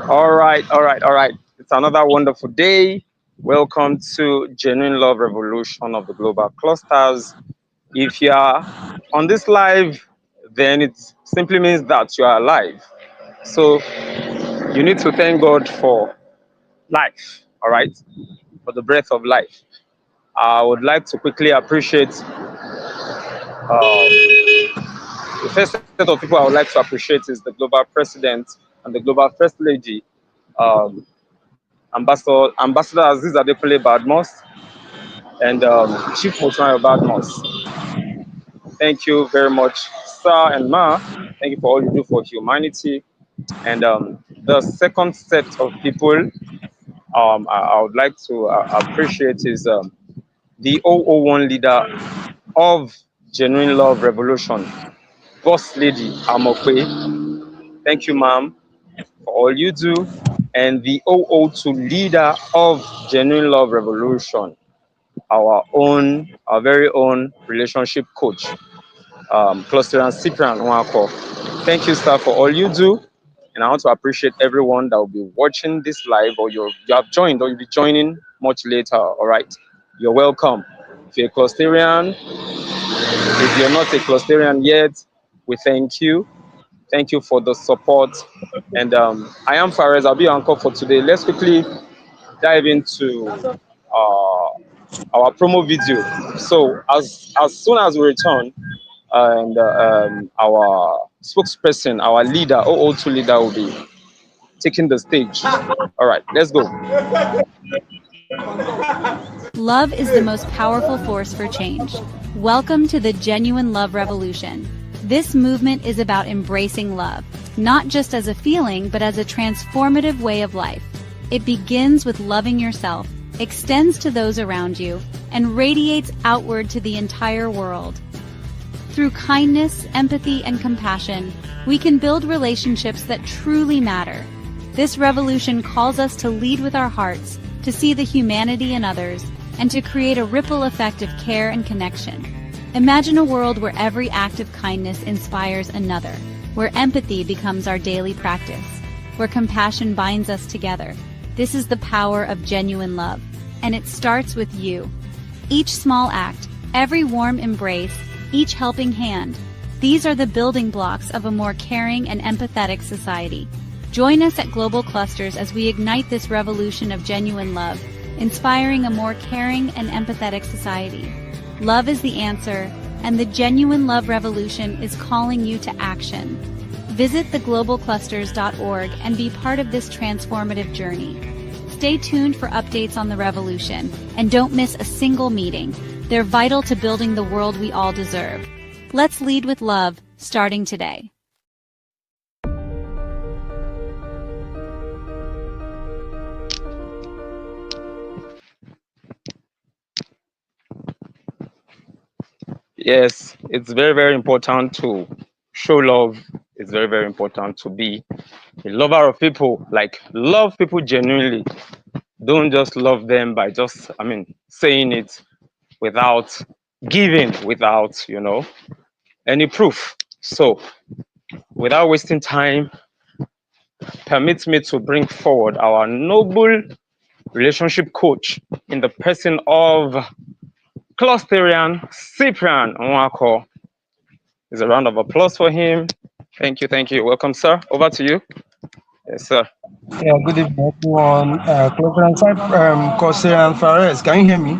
All right, all right, all right. It's another wonderful day. Welcome to Genuine Love Revolution of the Global Clusters. If you are on this live, then it simply means that you are alive. So you need to thank God for life, all right, for the breath of life. I would like to quickly appreciate the first set of people I would like to appreciate is the global president and the global first lady, um, Ambassador Aziz Adekunle Badmos and Chief Motunrayo Badmos. Thank you very much, sir and ma. Thank you for all you do for humanity. And the second set of people I would like to appreciate is the 001 leader of Genuine Love Revolution, Boss Lady Amokwe. Thank you, ma'am, for all you do. And the 002 leader of Genuine Love Revolution, our very own relationship coach, Cluster and Cyprian Nwako. Thank you, sir, for all you do. And I want to appreciate everyone that will be watching this live, or you have joined, or you'll be joining much later. All right. You're welcome. If you're a Clusterian, if you're not a Clusterian yet, we thank you. Thank you for the support. And I am Fares. I'll be your anchor for today. Let's quickly dive into our promo video. So as soon as we return, and our spokesperson, our leader, 002 leader, will be taking the stage. All right, let's go. Love is the most powerful force for change. Welcome to the Genuine Love Revolution. This movement is about embracing love, not just as a feeling, but as a transformative way of life. It begins with loving yourself, extends to those around you, and radiates outward to the entire world. Through kindness, empathy, and compassion, we can build relationships that truly matter. This revolution calls us to lead with our hearts, to see the humanity in others, and to create a ripple effect of care and connection. Imagine a world where every act of kindness inspires another, where empathy becomes our daily practice, where compassion binds us together. This is the power of genuine love, and it starts with you. Each small act, every warm embrace, each helping hand, these are the building blocks of a more caring and empathetic society. Join us at Global Clusters as we ignite this revolution of genuine love, inspiring a more caring and empathetic society. Love is the answer, and the Genuine Love Revolution is calling you to action. Visit theglobalclusters.org and be part of this transformative journey. Stay tuned for updates on the revolution, and don't miss a single meeting. They're vital to building the world we all deserve. Let's lead with love, starting today. Yes, it's very, very important to show love. It's very, very important to be a lover of people, like love people genuinely. Don't just love them by just, saying it without giving, without, any proof. So, without wasting time, permit me to bring forward our noble relationship coach in the person of Clusterian Cyprian Nwako. Is a round of applause for him. Thank you, thank you. Welcome, sir. Over to you. Yes, sir. Yeah, good evening, everyone. Costerian Fares, can you hear me?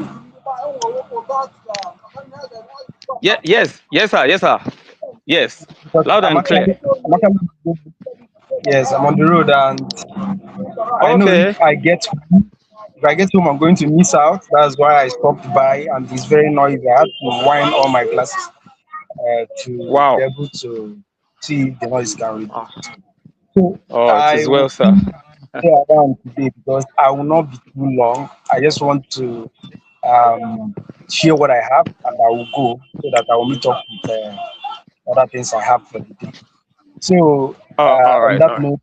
Yeah, yes, sir, yes. Because Loud and clear. Yes, I'm on the road, and I know Okay. if I get home, I'm going to miss out. That's why I stopped by, and it's very noisy. I had to wind all my glasses to be Wow. able to see if the noise can reduce. Ah. So Oh, it I is well, will sir. stay around today because I will not be too long. I just want to um, share what I have, and I will go so that I will meet up with other things I have for the day. So All on right, that all right. note,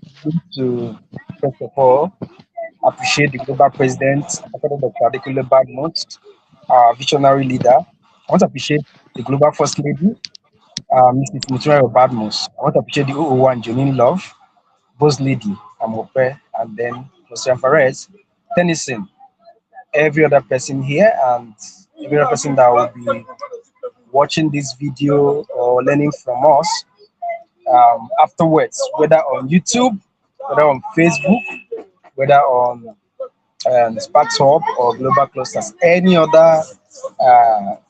I want to first of all appreciate the global president, Dr. Adekunle Badmos, our visionary leader. I want to appreciate the global first lady, Mrs. Mutual Badmus. I want to appreciate the 001 Janine Love, Boss Lady, Amope, and then Josiah Perez, Tennyson, every other person here, and every other person that will be watching this video or learning from us afterwards, whether on YouTube, whether on Facebook, whether on Sparks Hub or Global Clusters, any other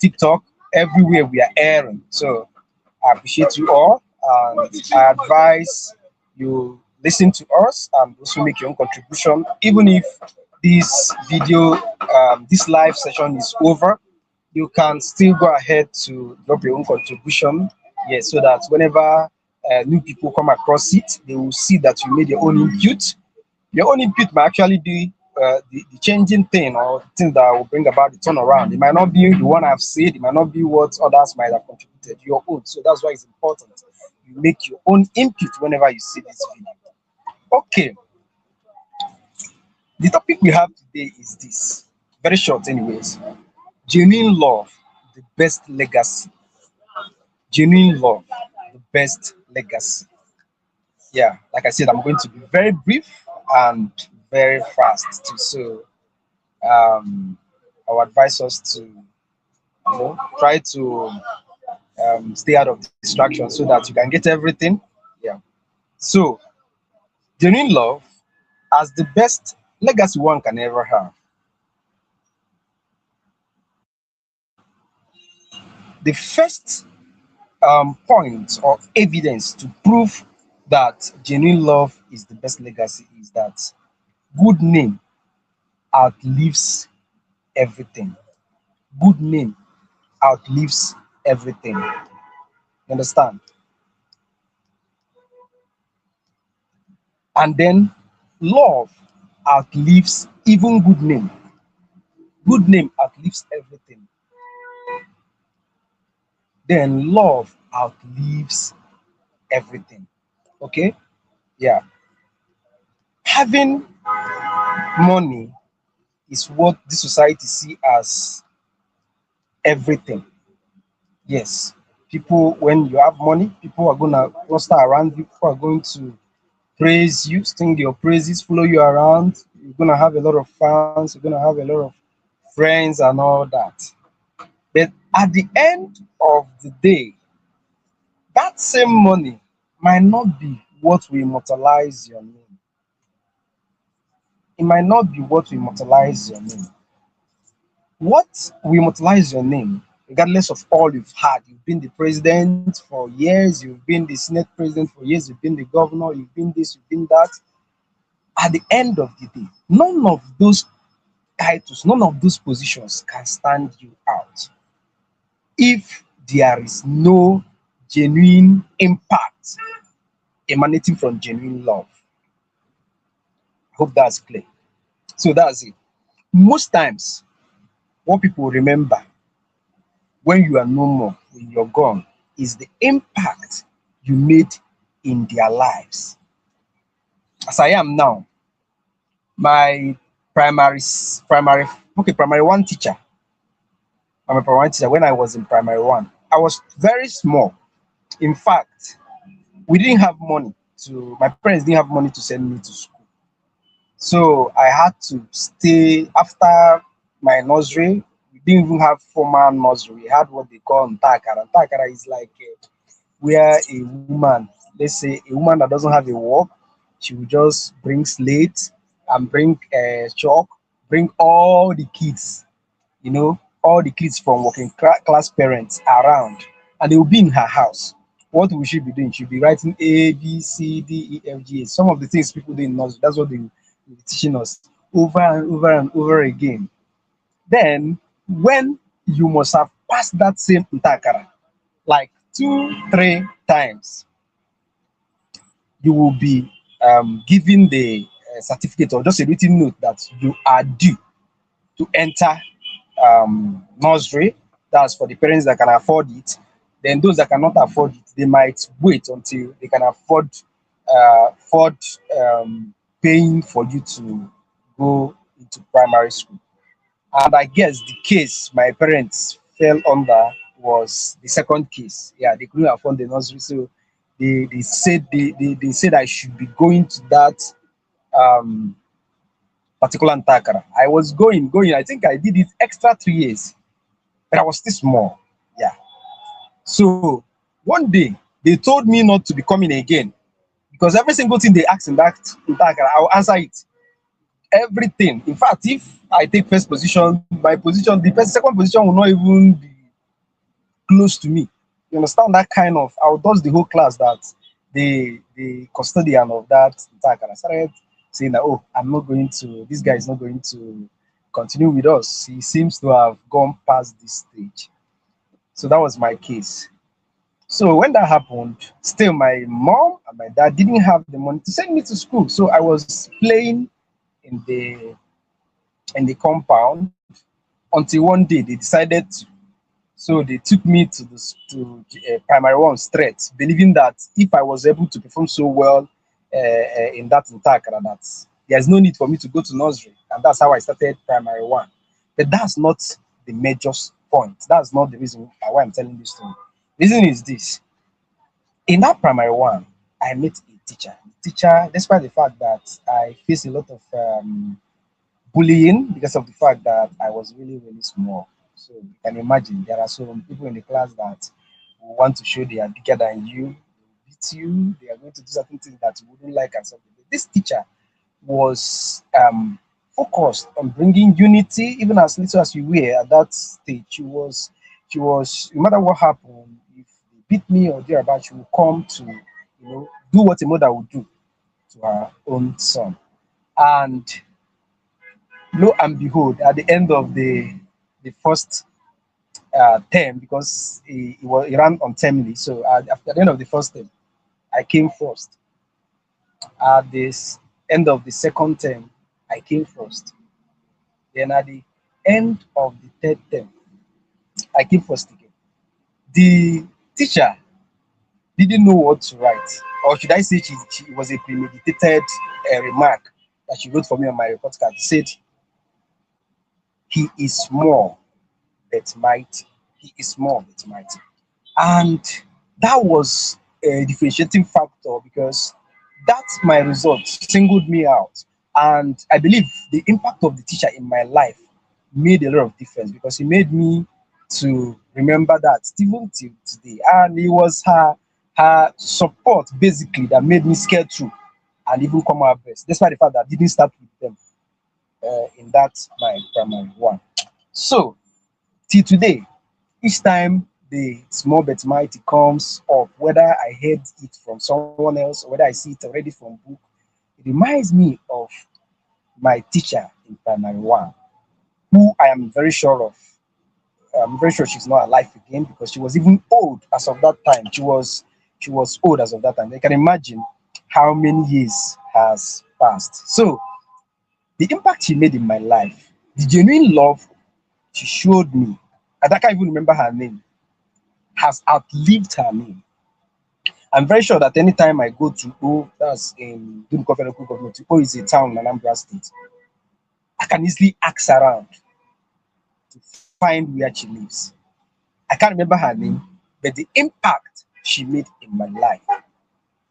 TikTok, everywhere we are airing. So I appreciate you all, and I advise you listen to us and also make your own contribution. Even if this video, this live session is over, you can still go ahead to drop your own contribution. Yes, so that whenever new people come across it, they will see that you made your own input. Your own input might actually be the changing thing or the thing that will bring about the turnaround. It might not be the one I've said, it might not be what others might have contributed, your own. So that's why it's important. You make your own input whenever you see this video. Okay, the topic we have today is this. Very short, anyways. Genuine love, the best legacy. Genuine love, the best legacy. Yeah, like I said, I'm going to be very brief and very fast too. So I would advise us to, try to stay out of distraction so that you can get everything. Yeah. So, genuine love as the best legacy one can ever have. The first point or evidence to prove that genuine love is the best legacy is that good name outlives everything. Good name outlives everything. You understand? And then love outlives even good name. Good name outlives everything. Then love outlives everything. Okay? Yeah. Having money is what this society see as everything. Yes. People, when you have money, people are gonna cluster around you, people are going to praise you, sing your praises, follow you around. You're gonna have a lot of fans, you're gonna have a lot of friends and all that. But at the end of the day, that same money might not be what will immortalize your name. It might not be what will immortalize your name. What will immortalize your name, regardless of all you've had? You've been the president for years, you've been the senate president for years, you've been the governor, you've been this, you've been that. At the end of the day, none of those titles, none of those positions can stand you out if there is no genuine impact emanating from genuine love. I hope that's clear. So that's it. Most times, what people remember when you are no more, when you're gone, is the impact you made in their lives. As I am now, my primary primary one teacher. I'm a primary one teacher. When I was in primary one, I was very small. In fact, we didn't have money to. My parents didn't have money to send me to school. So I had to stay after my nursery. We didn't even have formal nursery. We had what they call ntakara. Ntakara is like where a woman, let's say a woman that doesn't have a work, she will just bring slate and bring chalk, bring all the kids, all the kids from working class parents around, and they will be in her house. What will she be doing? She'll be writing A, B, C, D, E, F, G, H. Some of the things people didn't know, that's what they will be teaching us over and over and over again. Then, when you must have passed that same ntakara, like two, three times, you will be given the certificate or just a written note that you are due to enter nursery. That's for the parents that can afford it. Then those that cannot afford it, they might wait until they can afford paying for you to go into primary school. And I guess the case my parents fell under was the second case. Yeah, they couldn't afford the nursery, so they said I should be going to that um, particular Antakara. I was going. I think I did it extra 3 years, but I was still small. Yeah. So one day they told me not to be coming again because every single thing they asked in that Antakara, I'll answer it. Everything. In fact, if I take first position, my position, the second position will not even be close to me. You understand that kind of? I would dodge the whole class that the custodian of that attack, and I started saying that, oh, I'm not going to. This guy is not going to continue with us. He seems to have gone past this stage. So that was my case. So when that happened, still my mom and my dad didn't have the money to send me to school. So I was playing in the compound until one day they decided to. So they took me to primary one straight, believing that if I was able to perform so well in that entire that there's no need for me to go to nursery, and that's how I started primary one. But that's not the major point. That's not the reason why I'm telling this story. Reason is this: in that primary one, I met a teacher. The teacher, despite the fact that I faced a lot of bullying because of the fact that I was really, really small. So you can imagine there are some people in the class that want to show they are bigger than you, they will beat you, they are going to do certain things that you wouldn't like and something. But this teacher was focused on bringing unity, even as little as you were at that stage. She was no matter what happened, if they beat me or thereabout, she would come to do what a mother would do to her own son. And lo and behold, at the end of the first term, because he ran on termly, so after the end of the first term, I came first. At this end of the second term, I came first. Then at the end of the third term, I came first again. The teacher didn't know what to write, or should I say, she was a premeditated remark that she wrote for me on my report card. She said, "He is small but mighty. He is small but mighty." And that was a differentiating factor because that my result singled me out. And I believe the impact of the teacher in my life made a lot of difference because he made me to remember that even till today. And it was her support basically that made me scale through and even come out best, despite the fact that I didn't start with them in that my primary one. So till today, each time the small but mighty comes up, whether I heard it from someone else or whether I see it already from book, it reminds me of my teacher in primary one, who I am very sure of. I'm very sure she's not alive again because she was even old as of that time. She was old as of that time. You can imagine how many years has passed. So the impact she made in my life, the genuine love she showed me, and I can't even remember her name, has outlived her name. I'm very sure that anytime I go to O, that's in Dunukọfẹ local government, O is a town in Anambra State, I can easily ask around to find where she lives. I can't remember her name, but the impact she made in my life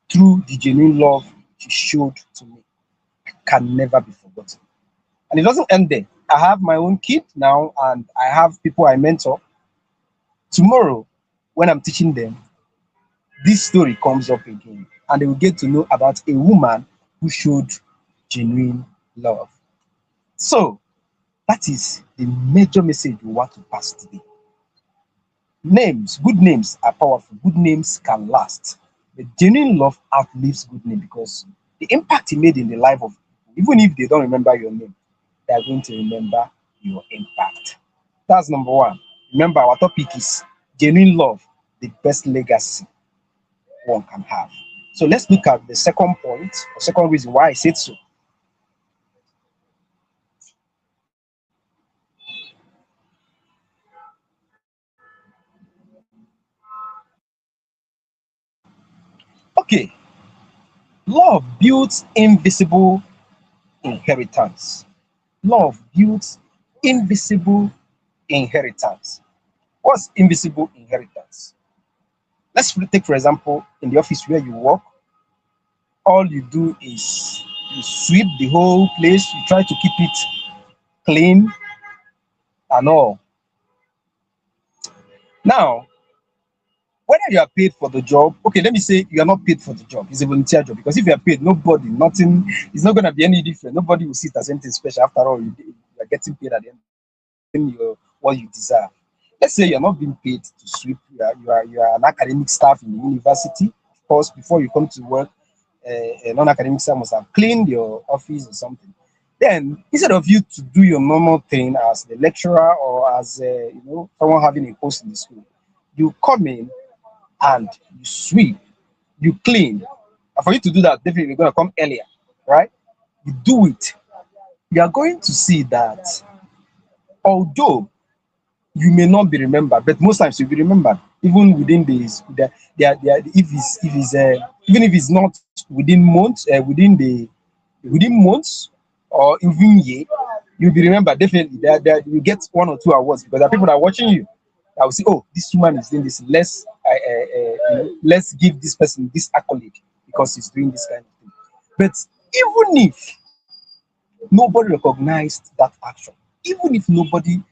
through the genuine love she showed to me can never be forgotten. And it doesn't end there. I have my own kid now, and I have people I mentor. Tomorrow, when I'm teaching them, this story comes up again, and they will get to know about a woman who showed genuine love. So that is the major message we want to pass today. Names, good names are powerful. Good names can last. But genuine love outlives good name because the impact you made in the life of people, even if they don't remember your name, they are going to remember your impact. That's number one. Remember, our topic is genuine love, the best legacy one can have. So let's look at the second point, or second reason why I said so. Okay, love builds invisible inheritance. Love builds invisible inheritance. What's invisible inheritance? Let's take, for example, in the office where you work, all you do is you sweep the whole place, you try to keep it clean and all. Now, whether you are paid for the job, okay, let me say you are not paid for the job, it's a volunteer job. Because if you are paid, nobody, nothing, it's not going to be any different. Nobody will see it as anything special. After all, you are getting paid at the end of the day, you are getting what you deserve. Let's say you are not being paid to sweep, you are an academic staff in the university. Of course, before you come to work, a non-academic staff must have cleaned your office or something. Then, instead of you to do your normal thing as the lecturer or as someone having a post in the school, you come in and you sweep, you clean. And for you to do that, definitely you're going to come earlier, right? You do it. You are going to see that although you may not be remembered, but most times you'll be remembered, even within days. Even if it's not within months, within months or even year, you'll be remembered. Definitely, you get 1 or 2 awards because there are people that are watching you. I will say, oh, this woman is doing this. Let's give this person this accolade because he's doing this kind of thing. But even if nobody recognized that action, even if nobody,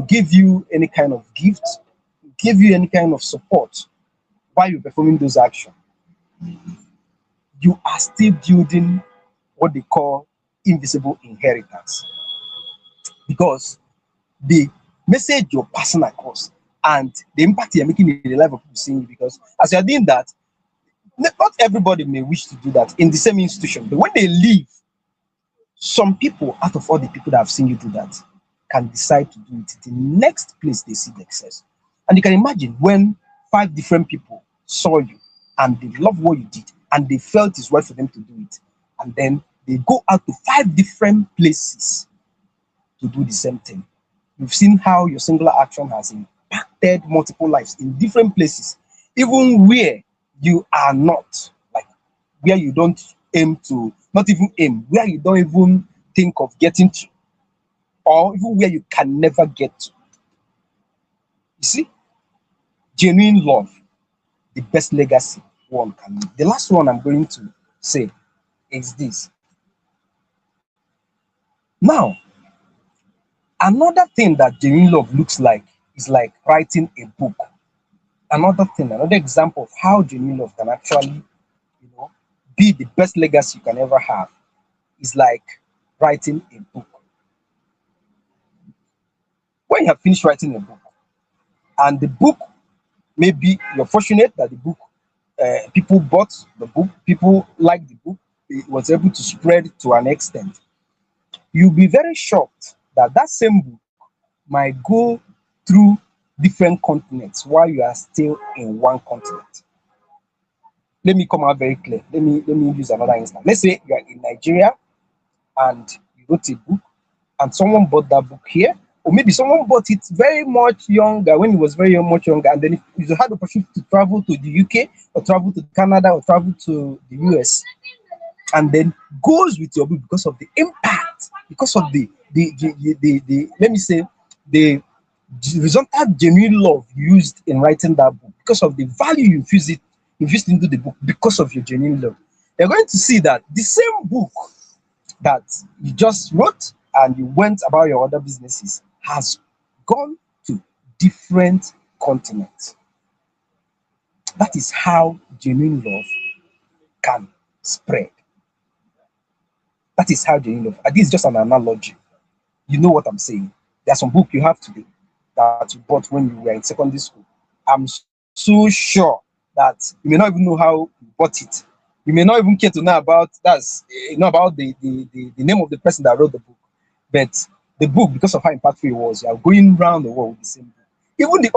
gave you any kind of gift, gave you any kind of support while you're performing those actions, you are still building what they call invisible inheritance because the message you're passing across and the impact you're making in the life of people seeing you, because as you're doing that, not everybody may wish to do that in the same institution, but when they leave, some people out of all the people that have seen you do that can decide to do it the next place they see success. And you can imagine when 5 different people saw you and they love what you did and they felt it's right for them to do it, and then they go out to 5 different places to do the same thing. You've seen how your singular action has impacted multiple lives in different places, even where you are not, like where you don't aim to, not even aim, where you don't even think of getting to, or even where you can never get to. You see, genuine love, the best legacy one can leave. The last one I'm going to say is this. Now, another thing that genuine love looks like is like writing a book. Another thing, another example of how genuine love can actually, you know, be the best legacy you can ever have is like writing a book. When you have finished writing a book, and the book, maybe you're fortunate that the book, people bought the book, people liked the book, it was able to spread to an extent. You'll be very shocked that that same book might go through different continents while you are still in one continent. Let me come out very clear. Let me use another instance. Let's say you are in Nigeria and you wrote a book and someone bought that book here, or maybe someone bought it very much younger when it was very much younger, and then if you had the opportunity to travel to the UK or travel to Canada or travel to the US, and then goes with your book because of the impact, because of the let me say the resultant genuine love used in writing that book, because of the value you infused into the book, because of your genuine love. You're going to see that the same book that you just wrote and you went about your other businesses has gone to different continents. That is how genuine love can spread. That is how genuine love. And this is just an analogy. You know what I'm saying. There's some book you have today that you bought when you were in secondary school. I'm so sure that you may not even know how you bought it. You may not even care to know about the name of the person that wrote the book. But the book, because of how impactful it was, you are going around the world with the same book. Even the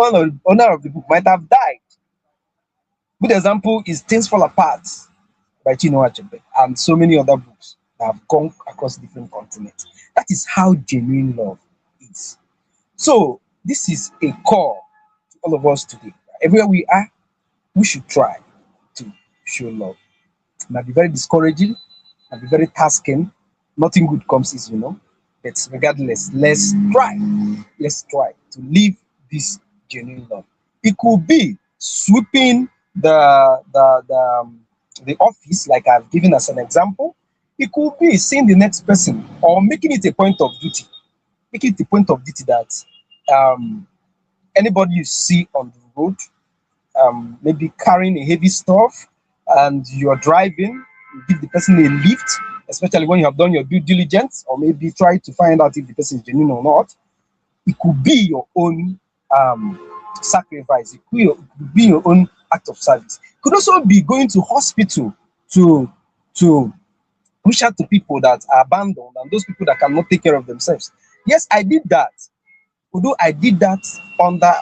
owner of the book might have died. Good example is Things Fall Apart by Chinua Achebe and so many other books that have gone across different continents. That is how genuine love is. So this is a call to all of us today. Everywhere we are, we should try to show love. It might be very discouraging, might be very tasking. Nothing good comes easy. But regardless, let's try. Let's try to live this genuine love. It could be sweeping the office, like I've given as an example. It could be seeing the next person or making it a point of duty, making it a point of duty that um, anybody you see on the road, maybe carrying a heavy stuff, and you're driving, you give the person a lift, especially when you have done your due diligence, or maybe try to find out if the person is genuine or not. It could be your own um, sacrifice. It could be your own act of service. It could also be going to hospital to to reach out to people that are abandoned and those people that cannot take care of themselves. Yes, I did that. Although I did that under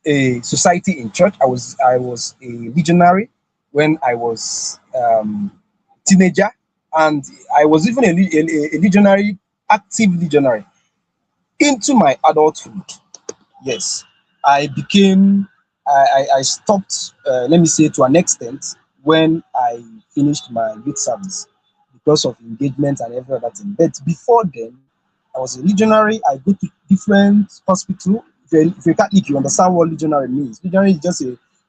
a society in church, I was a legionary when I was teenager, and I was even a legionary, active legionary into my adulthood. Yes, I became, I stopped, let me say to an extent, when I finished my youth service because of engagement and every other thing. But before then, I was a legionary. I go to different hospital. If you're Catholic, you understand what legionary means. Legionary is just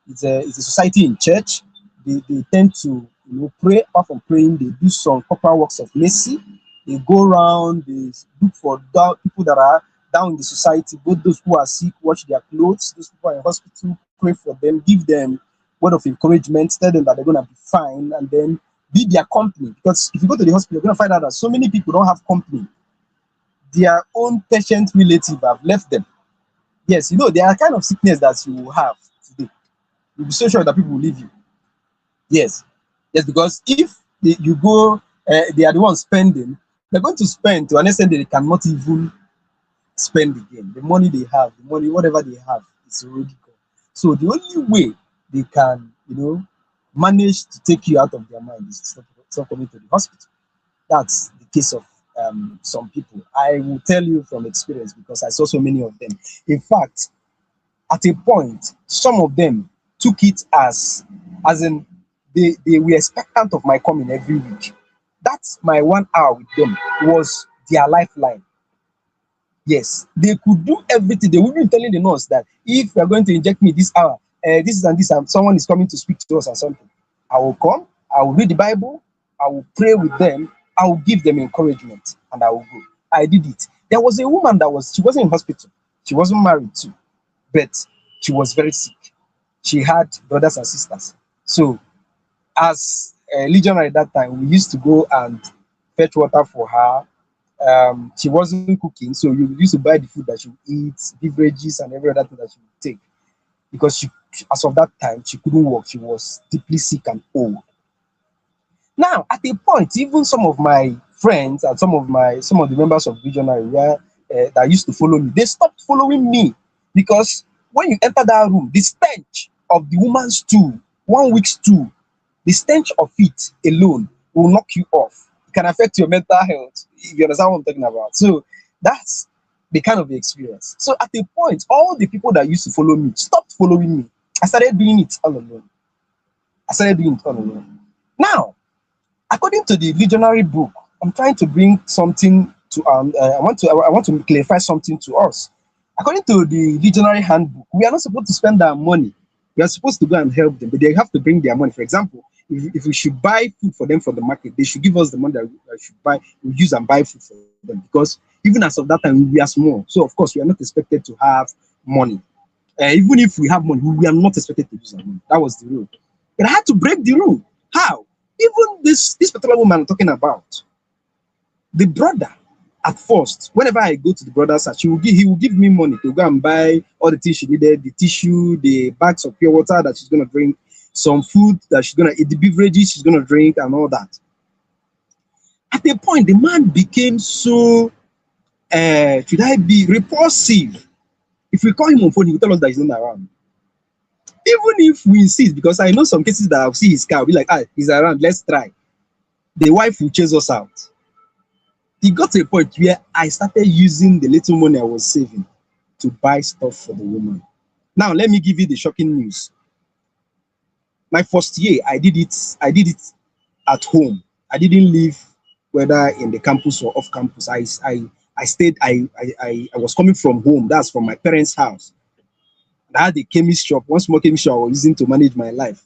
it's a society in church. They tend to pray. Apart from praying, they do some corporal works of mercy. They go around, they look for people that are down in the society, both those who are sick, wash their clothes, those people are in hospital, pray for them, give them word of encouragement, tell them that they're gonna be fine, and then be their company. Because if you go to the hospital, you're gonna find out that so many people don't have company. Their own patient relative have left them. Yes, there are kind of sickness that you will have today. You'll be so sure that people will leave you. Yes, yes, because if you go, they are the ones spending. They're going to spend to an extent that they cannot even spend again. The money they have, the money, whatever they have, is already gone. So the only way they can, manage to take you out of their mind is to stop coming to the hospital. That's the case of some people. I will tell you from experience because I saw so many of them. In fact, at a point, some of them took it as in they were expectant of my coming every week. That's my 1 hour with them was their lifeline. Yes, they could do everything. They would be telling the nurse that if you are going to inject me this hour, this is and this, and someone is coming to speak to us or something. I will come, I will read the Bible, I will pray with them, I will give them encouragement, and I will go. I did it. There was a woman she wasn't in hospital, she wasn't married too, but she was very sick. She had brothers and sisters. So, as a legionary at that time, we used to go and fetch water for her. She wasn't cooking, so you used to buy the food that she would eat, beverages, and every other thing that she would take. Because as of that time, she couldn't walk. She was deeply sick and old. Now, at a point, even some of my friends and some of the members of Visionary that used to follow me, they stopped following me because when you enter that room, the stench of the woman's stool, 1 week stool, the stench of it alone will knock you off. It can affect your mental health. You understand what I'm talking about? So that's the kind of experience. So at a point, all the people that used to follow me stopped following me. I started doing it all alone. Now, according to the legionary book, I'm trying to bring something to I want to clarify something to us. According to the legionary handbook, we are not supposed to spend our money. We are supposed to go and help them, but they have to bring their money. For example, if we should buy food for them from the market, they should give us the money that we should buy, we use and buy food for them. Because even as of that time, we are small. So of course, we are not expected to have money. Even if we have money, we are not expected to use our money. That was the rule. But I had to break the rule. How? Even this particular woman I'm talking about, the brother, at first, whenever I go to the brother's house, he will give me money to go and buy all the things she needed, the tissue, the bags of pure water that she's gonna drink, some food that she's gonna eat, the beverages she's gonna drink, and all that. At a point, the man became so should I be repulsive. If we call him on phone, he will tell us that he's not around. Even if we insist, because I know some cases that I'll see his car, I'll be like, he's around, let's try. The wife will chase us out. It got to a point where I started using the little money I was saving to buy stuff for the woman. Now, let me give you the shocking news. My first year, I did it at home. I didn't live whether in the campus or off campus. I stayed, I was coming from home, that's from my parents' house. And I had a chemist shop, one small chemist shop I was using to manage my life.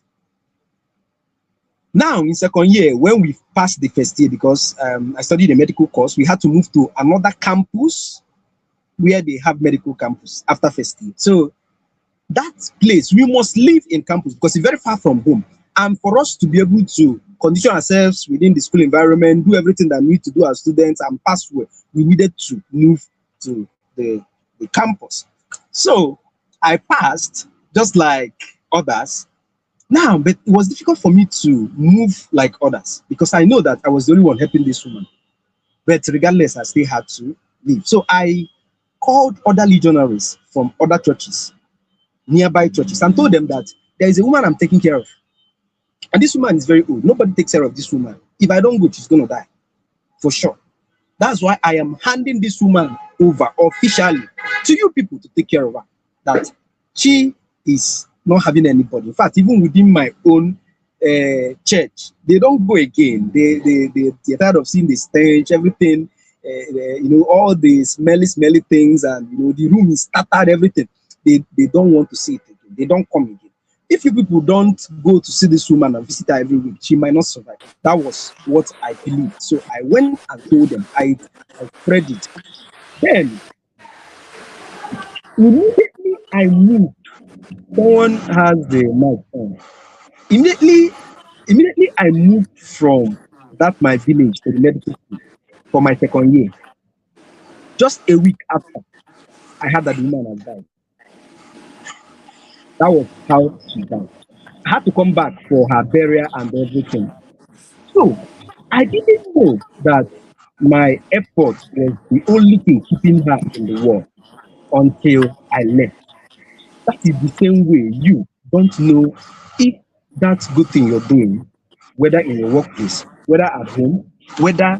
Now in second year, when we passed the first year, because I studied a medical course, we had to move to another campus where they have medical campus after first year. So that place, we must live in campus because it's very far from home. And for us to be able to condition ourselves within the school environment, do everything that we need to do as students and pass well, we needed to move to the campus. So I passed just like others. Now, but it was difficult for me to move like others because I know that I was the only one helping this woman. But regardless, I still had to leave. So I called other legionaries from other churches, nearby churches, and told them that there is a woman I'm taking care of. And this woman is very old. Nobody takes care of this woman. If I don't go, she's going to die for sure. That's why I am handing this woman over officially to you people to take care of her. That she is not having anybody. In fact, even within my own church, they don't go again. They're tired of seeing the stench, everything, all the smelly things, and the room is scattered, everything. They don't want to see it again. They don't come again. If you people don't go to see this woman and visit her every week, she might not survive. That was what I believed. So I went and told them. I spread it. Then immediately I moved. Someone has the mic on. Immediately, immediately I moved from that my village to the medical school for my second year. Just a week after, I heard that the woman had died. That was how she died. I had to come back for her burial and everything. So I didn't know that my effort was the only thing keeping her in the world until I left. That is the same way you don't know if that good thing you're doing, whether in your workplace, whether at home, whether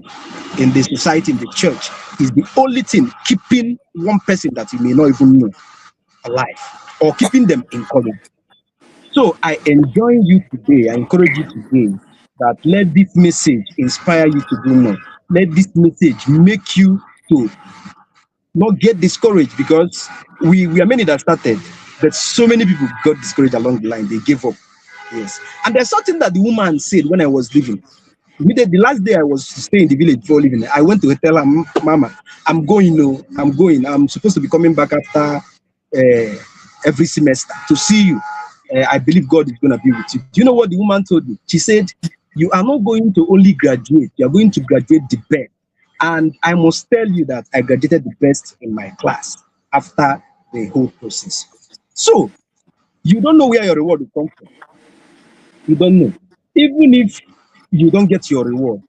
in the society, in the church, is the only thing keeping one person that you may not even know alive or keeping them encouraged. So I enjoin you today, I encourage you today that let this message inspire you to do more. Let this message make you to not get discouraged because we are many that started, but so many people got discouraged along the line. They gave up. Yes. And there's something that the woman said when I was leaving. The last day I was to stay in the village before leaving, I went to tell her, Mama, I'm going, no, I'm going. I'm supposed to be coming back after every semester to see you. I believe God is going to be with you. Do you know what the woman told me? She said, you are not going to only graduate, you are going to graduate the best. And I must tell you that I graduated the best in my class after the whole process. So you don't know where your reward will come from. You don't know. Even if you don't get your reward,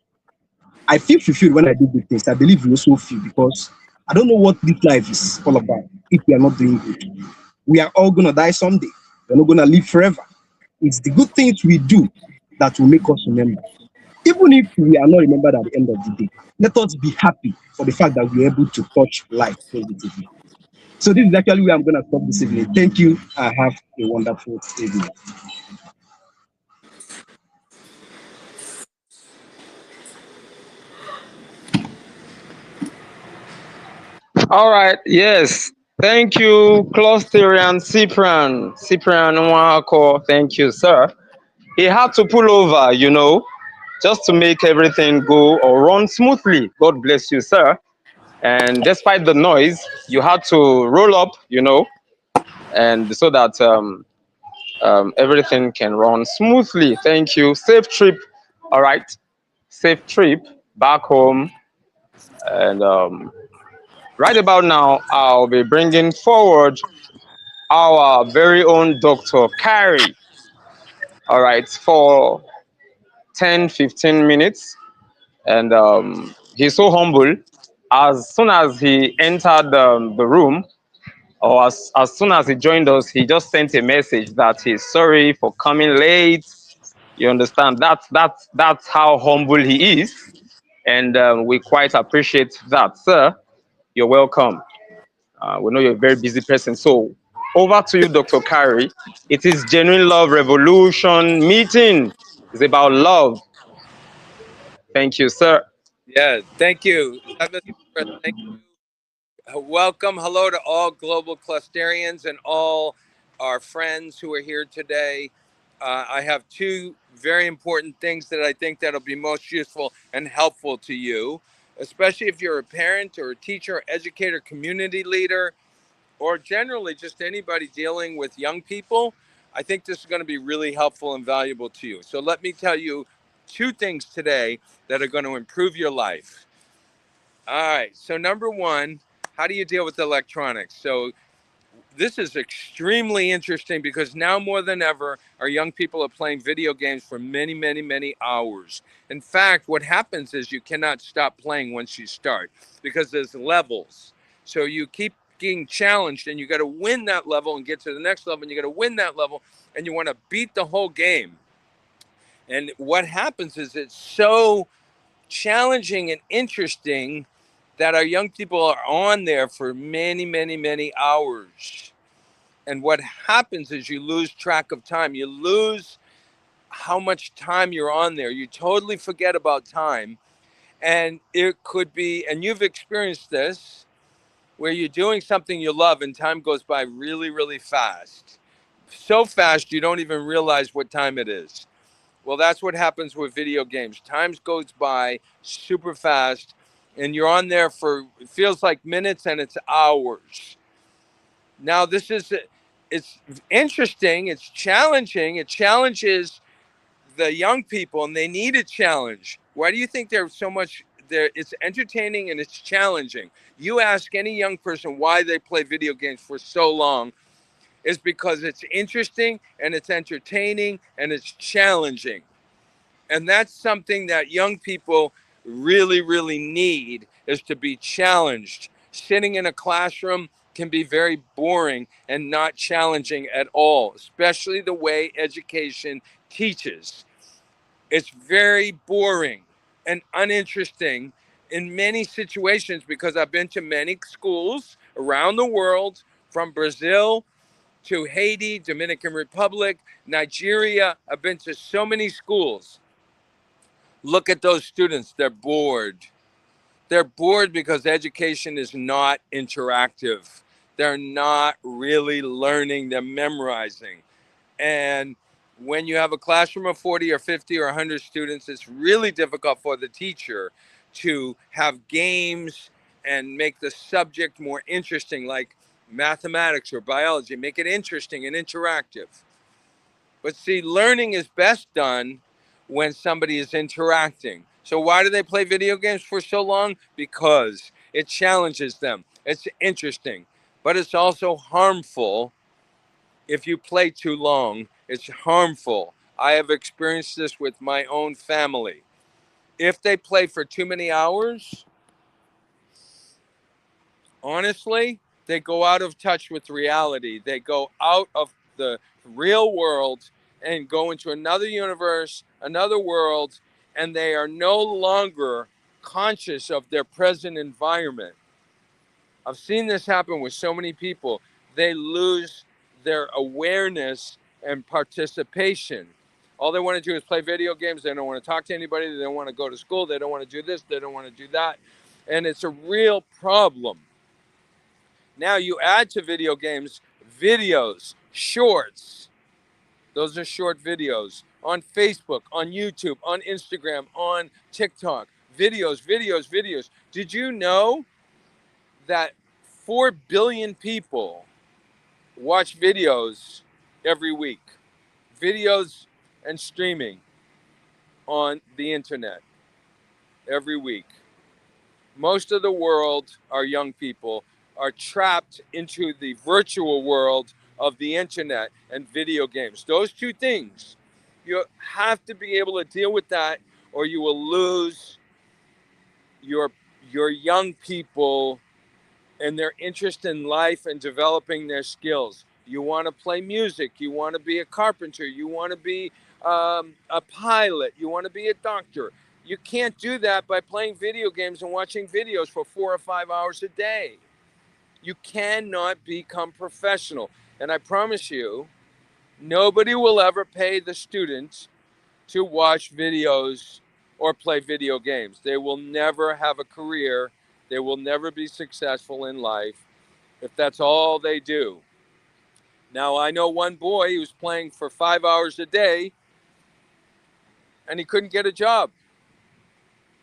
I feel fulfilled when I do good things. I believe you also feel because I don't know what this life is all about if we are not doing good. We are all going to die someday. We're not going to live forever. It's the good things we do that will make us remember. Even if we are not remembered at the end of the day, let us be happy for the fact that we are able to touch life positively. So this is actually where I'm going to stop this evening. Thank you. I have a wonderful evening. All right. Yes. Thank you, Clusterian Cyprian Nwako. Thank you, sir. He had to pull over, just to make everything go or run smoothly. God bless you, sir. And despite the noise, you had to roll up, and so that everything can run smoothly. Thank you. Safe trip. All right. Safe trip back home. And right about now, I'll be bringing forward our very own Dr. Carrie. All right. For 10-15 minutes. And he's so humble. As soon as he entered the room, or as soon as he joined us, he just sent a message that he's sorry for coming late. You understand? That's how humble he is, and we quite appreciate that, sir. You're welcome. We know you're a very busy person, so over to you, Dr. Carey. It is Genuine Love Revolution meeting. It's about love. Thank you, sir. Yeah, thank you. Thank you. Welcome. Hello to all global clusterians and all our friends who are here today. I have two very important things that I think that'll be most useful and helpful to you, especially if you're a parent or a teacher, educator, community leader, or generally just anybody dealing with young people. I think this is going to be really helpful and valuable to you. So let me tell you two things today that are going to improve your life. All right. So number one, how do you deal with electronics? So this is extremely interesting because now more than ever, our young people are playing video games for many, many, many hours. In fact, what happens is you cannot stop playing once you start because there's levels. So you keep getting challenged and you got to win that level and get to the next level and you got to win that level and you want to beat the whole game. And what happens is it's so challenging and interesting that our young people are on there for many, many, many hours. And what happens is you lose track of time. You lose how much time you're on there. You totally forget about time. And it could be, and you've experienced this, where you're doing something you love and time goes by really, really fast. So fast you don't even realize what time it is. Well, that's what happens with video games. Time goes by super fast and you're on there for, it feels like minutes and it's hours. Now, it's interesting, it's challenging, it challenges the young people and they need a challenge. Why do you think there's so much there? It's entertaining and it's challenging. You ask any young person why they play video games for so long, is because it's interesting and it's entertaining and it's challenging. And that's something that young people really, really need, is to be challenged. Sitting in a classroom can be very boring and not challenging at all, especially the way education teaches. It's very boring and uninteresting in many situations because I've been to many schools around the world, from Brazil to Haiti, Dominican Republic, Nigeria. I've been to so many schools. Look at those students, they're bored. They're bored because education is not interactive. They're not really learning, they're memorizing. And when you have a classroom of 40 or 50 or 100 students, it's really difficult for the teacher to have games and make the subject more interesting, like mathematics or biology, make it interesting and interactive. But see, learning is best done when somebody is interacting. So why do they play video games for so long? Because it challenges them. It's interesting, but it's also harmful. If you play too long, it's harmful. I have experienced this with my own family. If they play for too many hours, honestly, they go out of touch with reality. They go out of the real world and go into another universe, another world, and they are no longer conscious of their present environment. I've seen this happen with so many people. They lose their awareness and participation. All they want to do is play video games. They don't want to talk to anybody. They don't want to go to school. They don't want to do this. They don't want to do that. And it's a real problem. Now you add to video games videos, shorts. Those are short videos on Facebook, on YouTube, on Instagram, on TikTok. Videos, videos, videos. Did you know that 4 billion people watch videos every week? Videos and streaming on the internet every week. Most of the world, our young people, are trapped into the virtual world of the internet and video games. Those two things, you have to be able to deal with that, or you will lose your young people and their interest in life and developing their skills. You want to play music, you want to be a carpenter, you want to be a pilot, you want to be a doctor. You can't do that by playing video games and watching videos for 4 or 5 hours a day. You cannot become professional. And I promise you, nobody will ever pay the students to watch videos or play video games. They will never have a career. They will never be successful in life if that's all they do. Now, I know one boy who was playing for 5 hours a day and he couldn't get a job.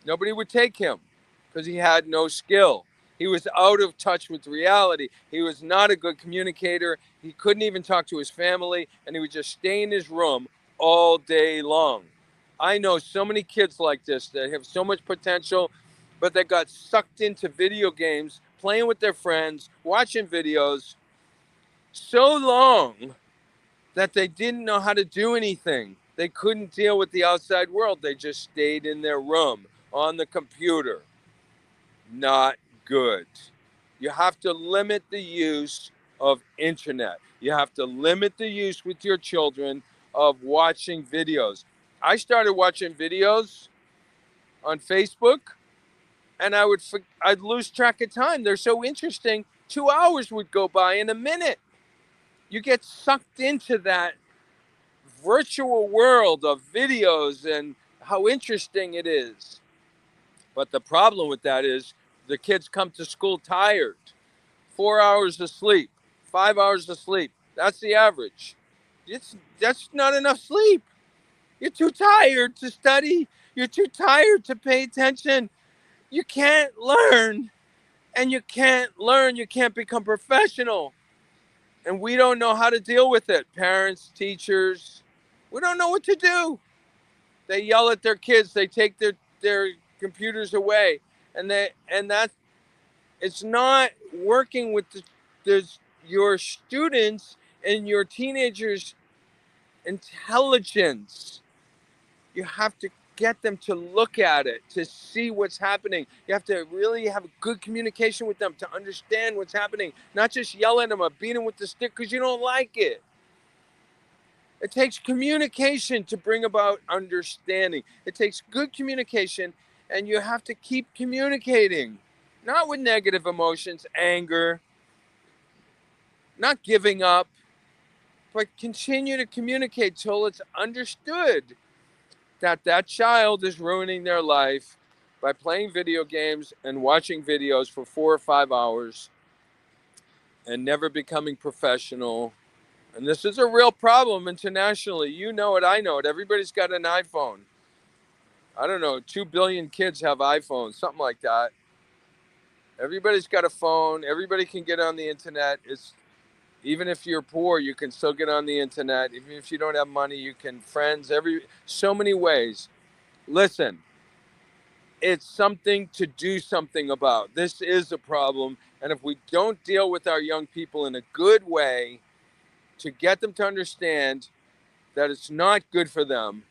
Nobody would take him because he had no skill. He was out of touch with reality. He was not a good communicator. He couldn't even talk to his family, and he would just stay in his room all day long. I know so many kids like this that have so much potential, but they got sucked into video games, playing with their friends, watching videos so long that they didn't know how to do anything. They couldn't deal with the outside world. They just stayed in their room on the computer. Not good. You have to limit the use of internet. You have to limit the use with your children of watching videos. I started watching videos on Facebook and I'd lose track of time. They're so interesting. 2 hours would go by in a minute. You get sucked into that virtual world of videos and how interesting it is. But the problem with that is the kids come to school tired. 4 hours of sleep, 5 hours of sleep. That's the average. That's not enough sleep. You're too tired to study. You're too tired to pay attention. You can't learn. And you can't learn. You can't become professional. And we don't know how to deal with it. Parents, teachers, we don't know what to do. They yell at their kids. They take their computers away. And that's it's not working with your students and your teenagers' intelligence. You have to get them to look at it, to see what's happening. You have to really have good communication with them to understand what's happening, not just yell at them or beat them with the stick because you don't like it. It takes communication to bring about understanding. It takes good communication, and you have to keep communicating, not with negative emotions, anger, not giving up, but continue to communicate till it's understood that that child is ruining their life by playing video games and watching videos for 4 or 5 hours and never becoming professional. And this is a real problem internationally. You know it, I know it. Everybody's got an iPhone. I don't know, 2 billion kids have iPhones, something like that. Everybody's got a phone. Everybody can get on the internet. Even if you're poor, you can still get on the internet. Even if you don't have money, you can friends, so many ways. Listen, it's something to do something about. This is a problem. And if we don't deal with our young people in a good way to get them to understand that it's not good for them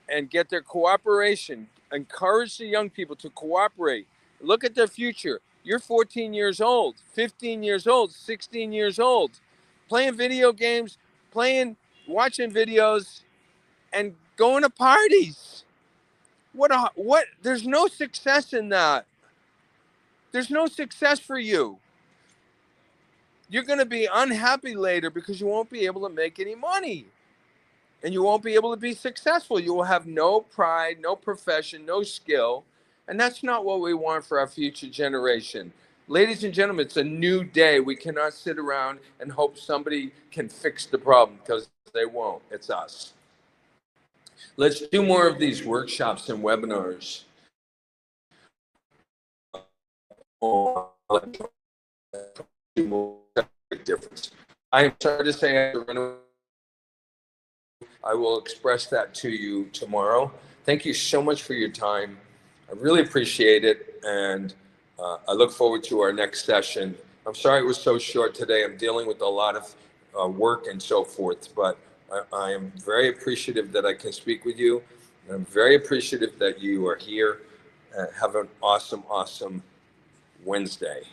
and get their cooperation, encourage the young people to cooperate, look at their future. You're 14 years old, 15 years old, 16 years old, playing video games, watching videos, and going to parties. What? There's no success in that. There's no success for you. You're going to be unhappy later because you won't be able to make any money. And you won't be able to be successful. You will have no pride, no profession, no skill. And that's not what we want for our future generation. Ladies and gentlemen, it's a new day. We cannot sit around and hope somebody can fix the problem because they won't. It's us. Let's do more of these workshops and webinars. Difference. I am sorry to say I have to run away. I will express that to you tomorrow. Thank you so much for your time. I really appreciate it, and I look forward to our next session. I'm sorry it was so short today. I'm dealing with a lot of work and so forth, but I am very appreciative that I can speak with you. I'm very appreciative that you are here. Have an awesome, awesome Wednesday.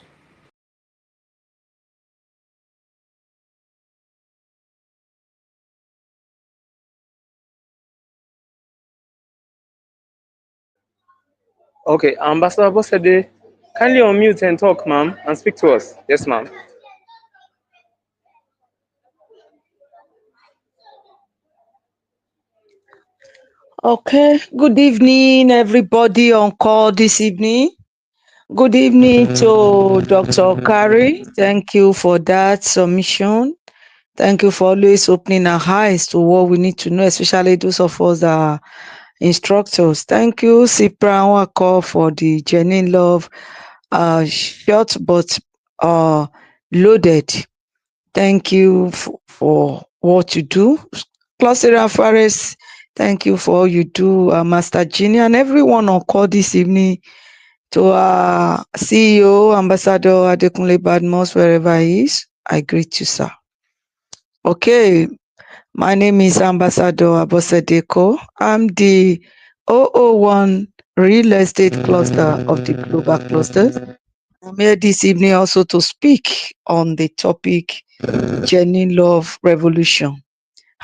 Okay, Ambassador Bosede, kindly unmute and talk, ma'am, and speak to us. Yes, ma'am. Okay, good evening, everybody on call this evening. Good evening to Dr. Kari. Thank you for that submission. Thank you for always opening our eyes to what we need to know, especially those of us that are instructors. Thank you, Cipra Nwako, for the genuine love, short but loaded. Thank you for what you do. Cluster Fares, thank you for all you do, Master Genie, and everyone on call this evening. To our CEO, Ambassador Adekunle Badmos, wherever he is, I greet you, sir. Okay, my name is Ambassador Abosedeko. I'm the 001 Real Estate Cluster of the Global Clusters. I'm here this evening also to speak on the topic Genuine Love Revolution.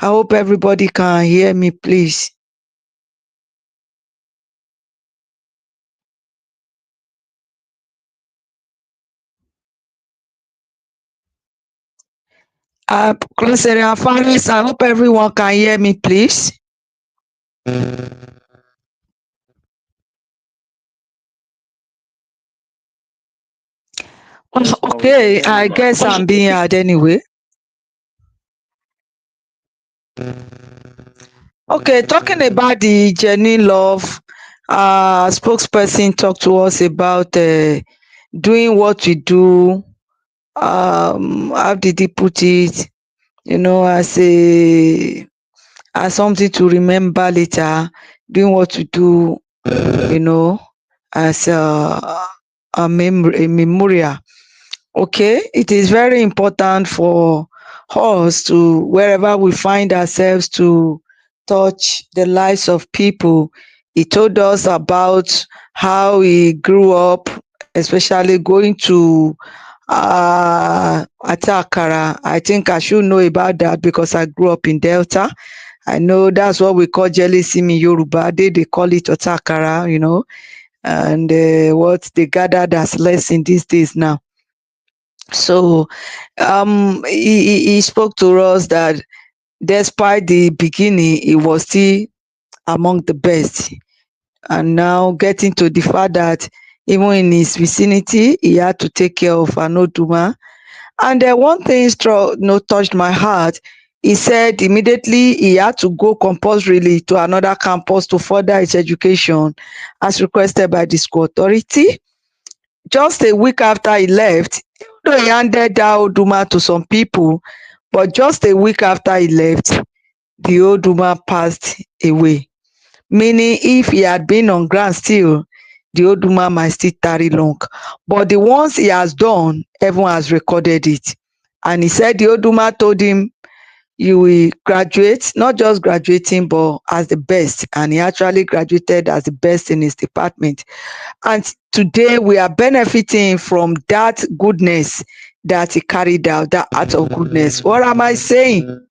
I hope everybody can hear me, please. Closer and Faris, I hope everyone can hear me, please. Yes, ma, we can Okay, hear you, I ma. guess I'm being heard anyway. Okay, talking about the genuine love, spokesperson talked to us about doing what we do. How did he put it? As something to remember later. Doing what we do, you know, as a memorial. Okay, it is very important for us to, wherever we find ourselves, to touch the lives of people. He told us about how he grew up, especially going to Atakara. I think I should know about that because I grew up in Delta. I know that's what we call jealousy in Yoruba. They call it Otakara, and what they gathered as lesson these days now. So he spoke to us that despite the beginning, he was still among the best. And now getting to the fact that even in his vicinity, he had to take care of Anoduma. And one thing touched my heart. He said immediately he had to go compulsorily to another campus to further his education as requested by the school authority. Just a week after he left, even though he handed that Oduma to some people, but just a week after he left, the Oduma passed away. Meaning if he had been on ground still, the Oduma might still tarry long. But the ones he has done, everyone has recorded it. And he said the Oduma told him, you will graduate, not just graduating, but as the best. And he actually graduated as the best in his department. And today we are benefiting from that goodness that he carried out, that act of goodness. What am I saying?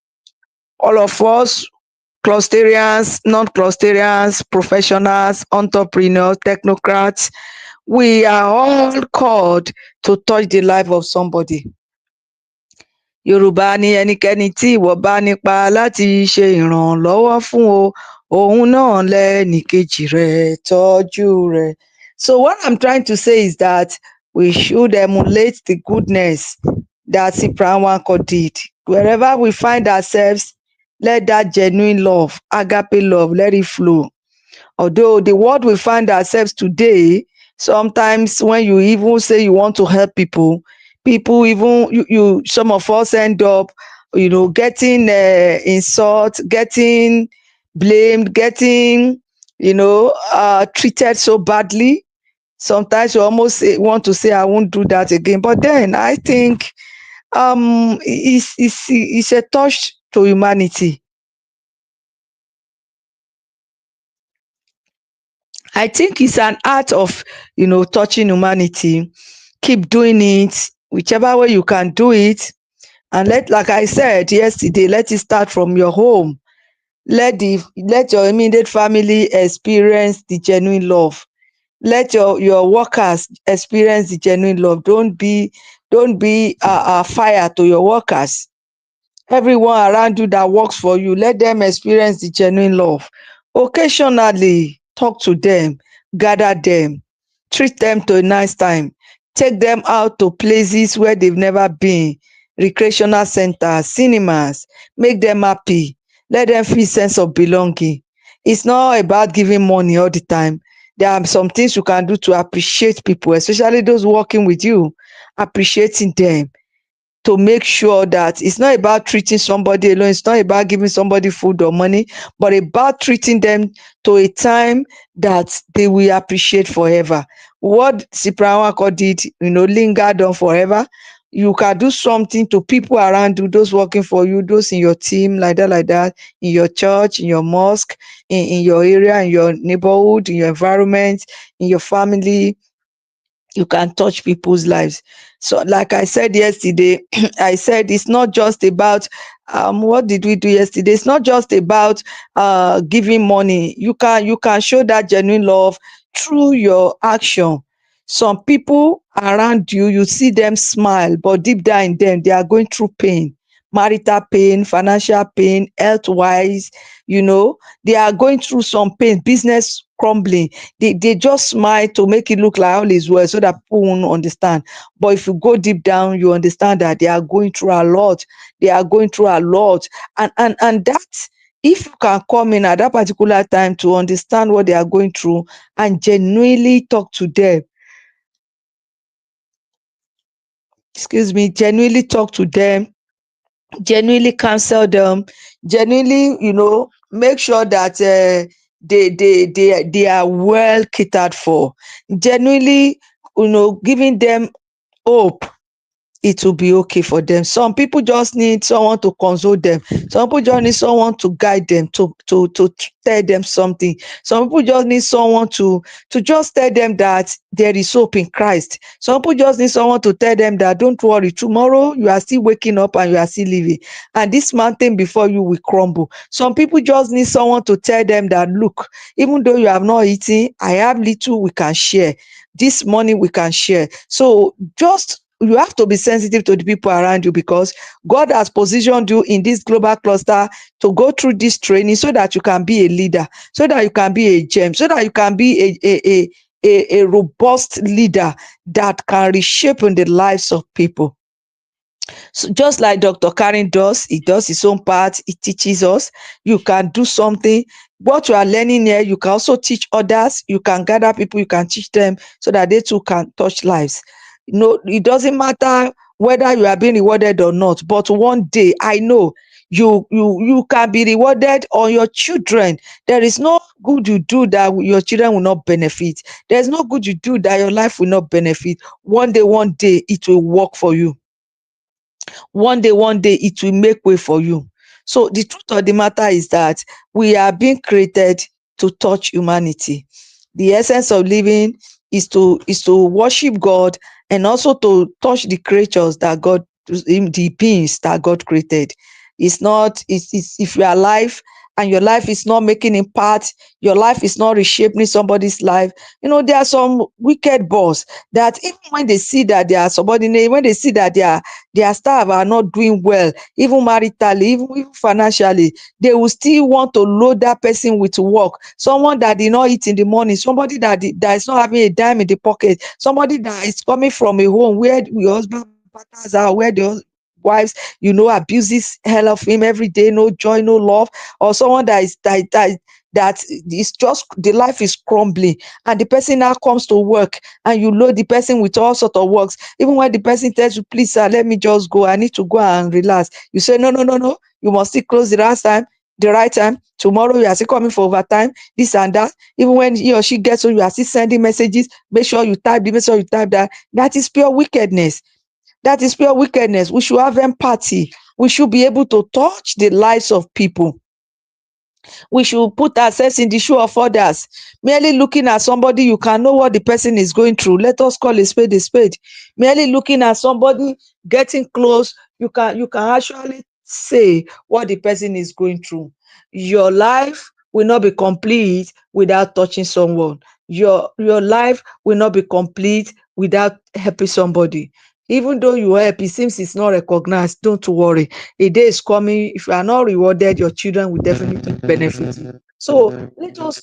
All of us, clusterians, non-clusterians, professionals, entrepreneurs, technocrats, we are all called to touch the life of somebody. Yorùbá ní ẹnikẹ́ni tí ìwọ bá nípa láti ṣe ìrànlọ́wọ́ fún òun náà lẹ́nìkejì rẹ̀ tọ́jú rẹ̀. So what I'm trying to say is that we should emulate the goodness that Cyprian did. Wherever we find ourselves, let that genuine love, agape love, let it flow. Although the world we find ourselves today, sometimes when you even say you want to help people even some of us end up, getting insult, getting blamed, getting, treated so badly. Sometimes you almost want to say, I won't do that again. But then I think it's a touch to humanity. I think it's an art of, touching humanity. Keep doing it, whichever way you can do it. And like I said yesterday, let it start from your home. Let your immediate family experience the genuine love. Let your workers experience the genuine love. Don't be a fire to your workers. Everyone around you that works for you, let them experience the genuine love. Occasionally talk to them, gather them, treat them to a nice time, take them out to places where they've never been, recreational centers, cinemas. Make them happy. Let them feel sense of belonging. It's not about giving money all the time. There are some things you can do to appreciate people, especially those working with you, appreciating them, to make sure that it's not about treating somebody alone, it's not about giving somebody food or money, but about treating them to a time that they will appreciate forever. What Siprawanko did, lingered on forever. You can do something to people around you, those working for you, those in your team, like that, in your church, in your mosque, in your area, in your neighborhood, in your environment, in your family. You can touch people's lives. So like I said yesterday, I said it's not just about what did we do yesterday? It's not just about giving money. You can show that genuine love through your action. Some people around you, you see them smile, but deep down in them, they are going through pain, marital pain, financial pain, health wise, they are going through some pain, business crumbling. They just smile to make it look like all is well so that people won't understand. But if you go deep down, you understand that they are going through a lot. They are going through a lot. And that, if you can come in at that particular time to understand what they are going through and genuinely talk to them, genuinely talk to them, genuinely counsel them, genuinely, make sure that they are well catered for, genuinely, giving them hope, it will be okay for them. Some people just need someone to console them. Some people just need someone to guide them, to tell them something. Some people just need someone to just tell them that there is hope in Christ. Some people just need someone to tell them that don't worry, tomorrow you are still waking up and you are still living. And this mountain before you will crumble. Some people just need someone to tell them that, look, even though you have not eaten, I have little we can share. This money we can share. So just you have to be sensitive to the people around you, because God has positioned you in this global cluster to go through this training so that you can be a leader, so that you can be a gem, so that you can be a robust leader that can reshape in the lives of people. So just like Dr. Karen does, he does his own part, he teaches us. You can do something. What you are learning here, you can also teach others. You can gather people, you can teach them so that they too can touch lives. It doesn't matter whether you are being rewarded or not, but one day I know you can be rewarded, or your children. There is no good you do that your children will not benefit. There's no good you do that your life will not benefit. One day it will work for you. One day it will make way for you. So the truth of the matter is that we are being created to touch humanity. The essence of living is to worship God, and also to touch the creatures that God, the beings that God created. It's not, it's if you are alive and your life is not making impact, your life is not reshaping somebody's life. There are some wicked boss that even when they see that they are subordinate, when they see that their staff are not doing well, even maritally, even financially, they will still want to load that person with work. Someone that did not eat in the morning, somebody that is not having a dime in the pocket, somebody that is coming from a home where the husband batters are, where the wives, abuses hell of him every day, no joy, no love, or someone that is just, the life is crumbling, and the person now comes to work and you load the person with all sort of works. Even when the person tells you, please sir, let me just go, I need to go and relax, you say, no, no, no, no, you must still close the right time. Tomorrow you are still coming for overtime, this and that. Even when he or she gets home, you are still sending messages. Make sure you type this, make sure you type that. That is pure wickedness. That is pure wickedness. We should have empathy. We should be able to touch the lives of people. We should put ourselves in the shoe of others. Merely looking at somebody, you can know what the person is going through. Let us call a spade a spade. Merely looking at somebody, getting close, you can actually say what the person is going through. Your life will not be complete without touching someone. Your life will not be complete without helping somebody. Even though you help, it seems it's not recognized. Don't worry. A day is coming. If you are not rewarded, your children will definitely benefit. So let us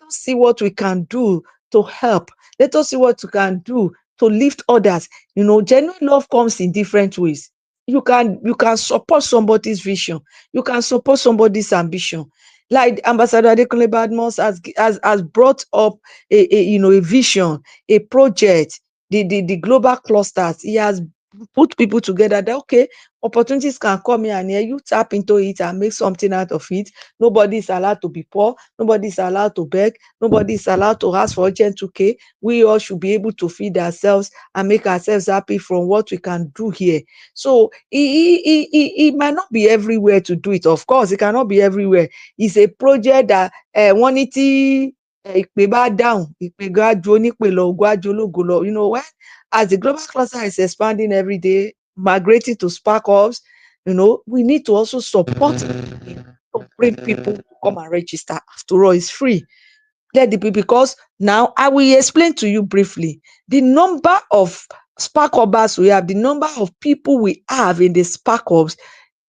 see what we can do to help. Let us see what we can do to lift others. Genuine love comes in different ways. you can support somebody's vision, you can support somebody's ambition. Like Ambassador Adekunle Badmus has brought up a vision, a project, the global clusters. He has put people together that, okay, opportunities can come here and here, you tap into it and make something out of it. Nobody is allowed to be poor, nobody is allowed to beg, nobody is allowed to ask for urgent 2K. We all should be able to feed ourselves and make ourselves happy from what we can do here. So it might not be everywhere to do it. Of course, it cannot be everywhere. It's a project that wọ́n ní tí ìpè bá dáhùn, ìpè gan á ju onípè lọ, ògo á ju ológo lọ. When as the global cluster is expanding every day, migrating to spark hubs, we need to also support it to bring people to come and register. After all, it's free. Let the people, because now I will explain to you briefly the number of spark hubs we have, the number of people we have in the spark hubs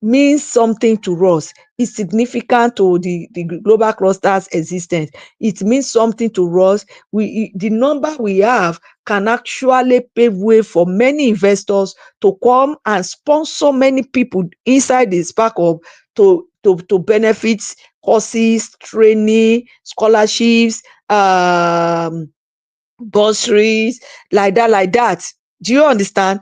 means something to us. It's significant to the global cluster's existence. It means something to us. The number we have can actually pave way for many investors to come and sponsor many people inside the spark hub to benefit courses, training, scholarships, bursaries, like that. Do you understand?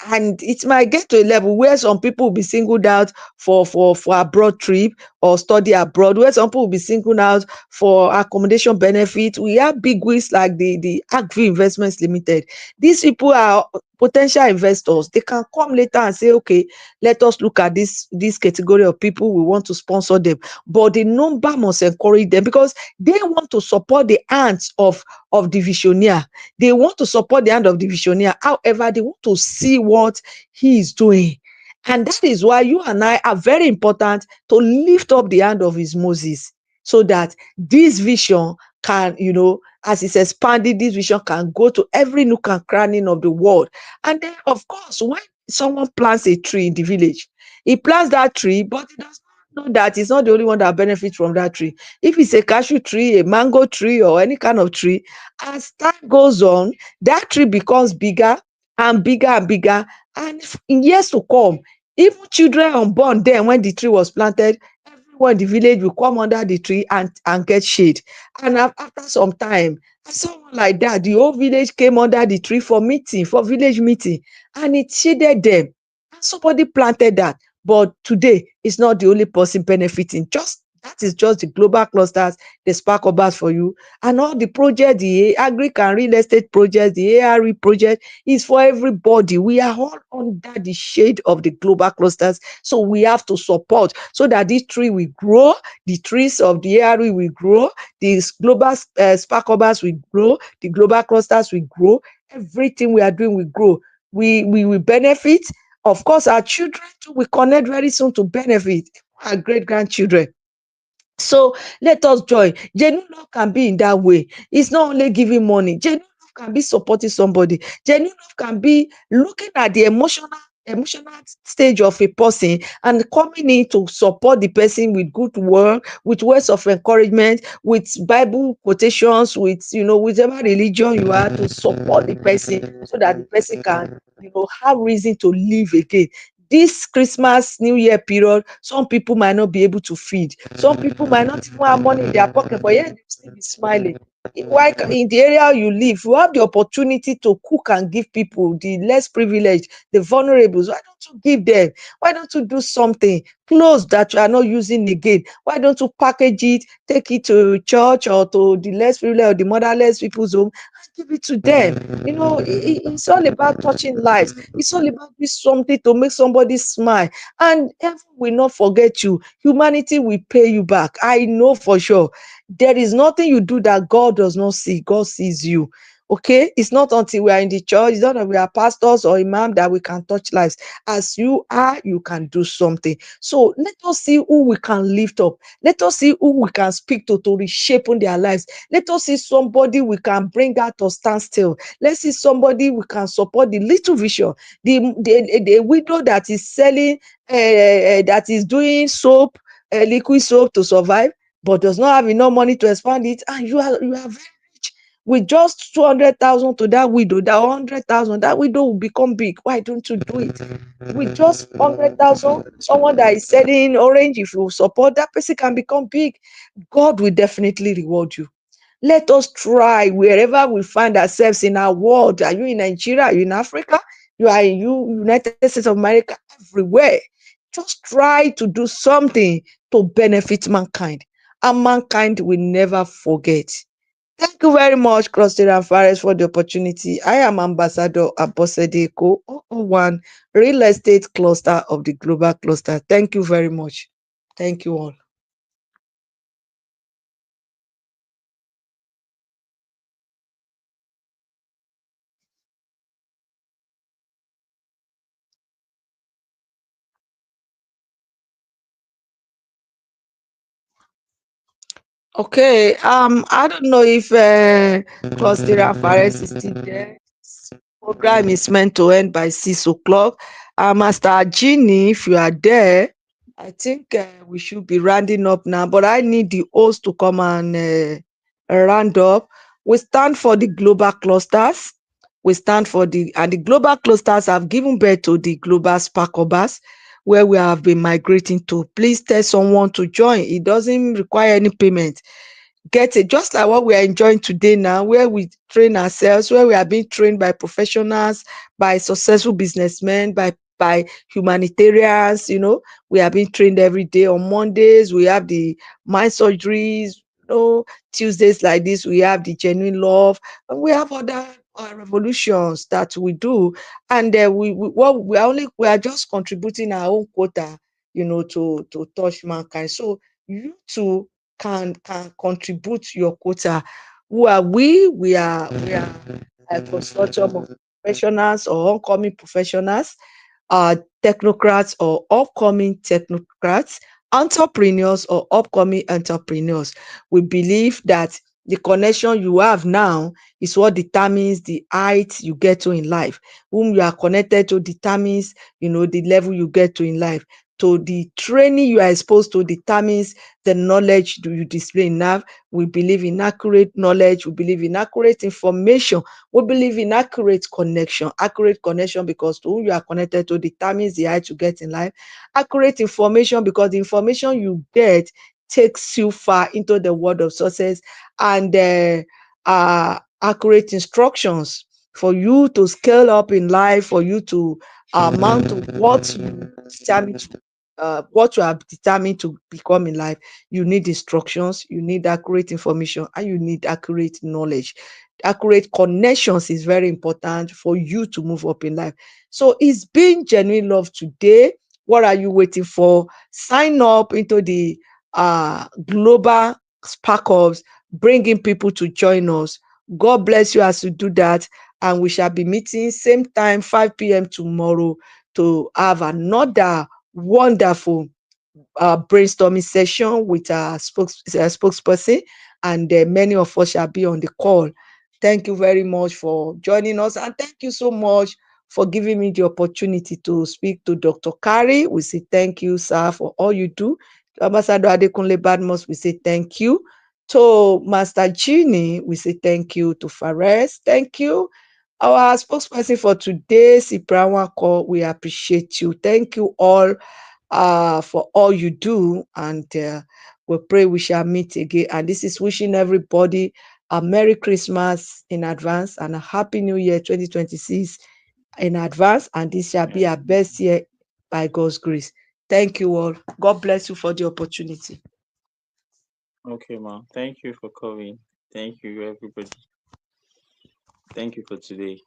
And it might get to a level where some people will be singled out for abroad trip or study abroad, where some people will be singled out for accommodation benefit. We have big wigs like the Agri Investments Limited. These people are potential investors. They can come later and say, okay, let us look at this category of people. We want to sponsor them. But the number must encourage them, because they want to support the hands of the visionaire. They want to support the hand of the visionaire. However, they want to see what he is doing. And that is why you and I are very important to lift up the hand of his Moses, so that this vision can, as it's expanded, this vision can go to every nook and cranny of the world. And then, of course, when someone plants a tree in the village, he plants that tree, but he does not know that it's not the only one that benefits from that tree. If it's a cashew tree, a mango tree, or any kind of tree, as time goes on, that tree becomes bigger and bigger and bigger. And in years to come, even children unborn then when the tree was planted, everyone in the village will come under the tree and get shade. And after some time, someone like that, the whole village came under the tree for meeting, for village meeting, and it shaded them. And somebody planted that. But today, it's not the only person benefiting. That is just the global clusters, the spark hubs for you. And all the projects, the agri and real estate projects, the ARE project is for everybody. We are all under the shade of the global clusters. So we have to support so that this tree will grow, the trees of the ARE will grow, the global spark hubs will grow, the global clusters will grow. Everything we are doing will grow. We will benefit. Of course, our children too will connect very soon to benefit, our great grandchildren. So let us join. Genuine love can be in that way. It's not only giving money. Genuine love can be supporting somebody. Genuine love can be looking at the emotional stage of a person and coming in to support the person with good work, with words of encouragement, with Bible quotations, with whichever religion you are, to support the person so that the person can have reason to live again. This Christmas, New Year period, some people might not be able to feed. Some people might not even have money in their pocket, but yet they still be smiling. Why in the area you live, you have the opportunity to cook and give people, the less privileged, the vulnerables. Why don't you give them? Why don't you do something? Clothes that you are not using again. Why don't you package it, take it to church or to the less privileged or the motherless people's home and give it to them? It's all about touching lives. It's all about doing something to make somebody smile. And heaven will not forget you. Humanity will pay you back. I know for sure. There is nothing you do that God does not see. God sees you. Okay, it's not until we are in the church, it's not that we are pastors or imam that we can touch lives. As you are, you can do something. So let us see who we can lift up. Let us see who we can speak to reshape their lives. Let us see somebody we can bring out to stand still. Let's see somebody we can support, the little vision, the widow that is selling, that is doing soap, liquid soap to survive, but does not have enough money to expand it, and you are very rich. With just 200,000 to that widow, that 100,000, that widow will become big. Why don't you do it? With just 100,000, someone that is selling orange, if you support that person, can become big. God will definitely reward you. Let us try wherever we find ourselves in our world. Are you in Nigeria? Are you in Africa? You are in United States of America? Everywhere. Just try to do something to benefit mankind, and mankind will never forget. Thank you very much, Cluster and Fares, for the opportunity. I am Ambassador Abosedeko, 001 Real Estate Cluster of the Global Cluster. Thank you very much. Thank you all. Okay, I don't know if Cluster Fares is still there. Program is meant to end by 6 o'clock. Master Genie, if you are there, I think we should be rounding up now. But I need the host to come and round up. We stand for the global clusters. We stand for and the global clusters have given birth to the global sparkobas, where we have been migrating to. Please tell someone to join. It doesn't require any payment. Get it, just like what we are enjoying today now, where we train ourselves, where we are being trained by professionals, by successful businessmen, by humanitarians. We are being trained every day. On Mondays we have the mind surgeries. Tuesdays like this we have the genuine love, and we have other revolutions that we do. And what we are just contributing our own quota, to touch mankind. So you too can contribute your quota. Who are we? We are a consortium of professionals or oncoming professionals, technocrats or upcoming technocrats, entrepreneurs or upcoming entrepreneurs. We believe that the connection you have now is what determines the height you get to in life. Whom you are connected to determines, the level you get to in life. To the training you are exposed to determines the knowledge do you display in life. We believe in accurate knowledge. We believe in accurate information. We believe in accurate connection. Accurate connection because to whom you are connected to determines the height you get in life. Accurate information because the information you get takes you far into the world of success. And accurate instructions for you to scale up in life, for you to amount to what you have determined to become in life. You need instructions, you need accurate information, and you need accurate knowledge. Accurate connections is very important for you to move up in life. So it's been genuine love today. What are you waiting for? Sign up into the global spark ups, bringing people to join us. God bless you as you do that. And we shall be meeting same time, 5 p.m. tomorrow, to have another wonderful brainstorming session with a spokesperson, and many of us shall be on the call. Thank you very much for joining us, and thank you so much for giving me the opportunity to speak to Dr. Kari. We say thank you, sir, for all you do. To Ambassador Adekunle Badmus, we say thank you. To Master Genie, we say thank you. To Fares, thank you. Our spokesperson for today, Siprawa Call, we appreciate you. Thank you all for all you do, and we pray we shall meet again. And this is wishing everybody a Merry Christmas in advance and a Happy New Year 2026 in advance. And this shall be our best year by God's grace. Thank you all. God bless you for the opportunity. Okay, ma'am. Thank you for coming. Thank you, everybody. Thank you for today.